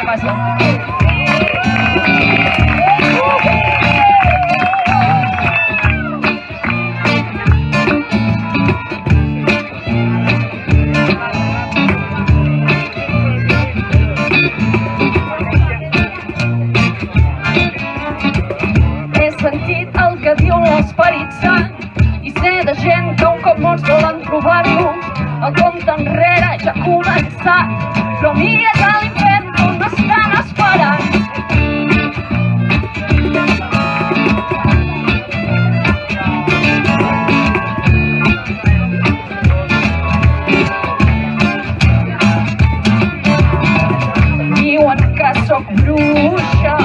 què passa? He sentit el que diu l'Esperit Sant i sé de gent que un cop morts volen trobar-lo. El compte enrere ja ha començat, però mires a l'infern on no estan esperant. Diuen que sóc bruixa,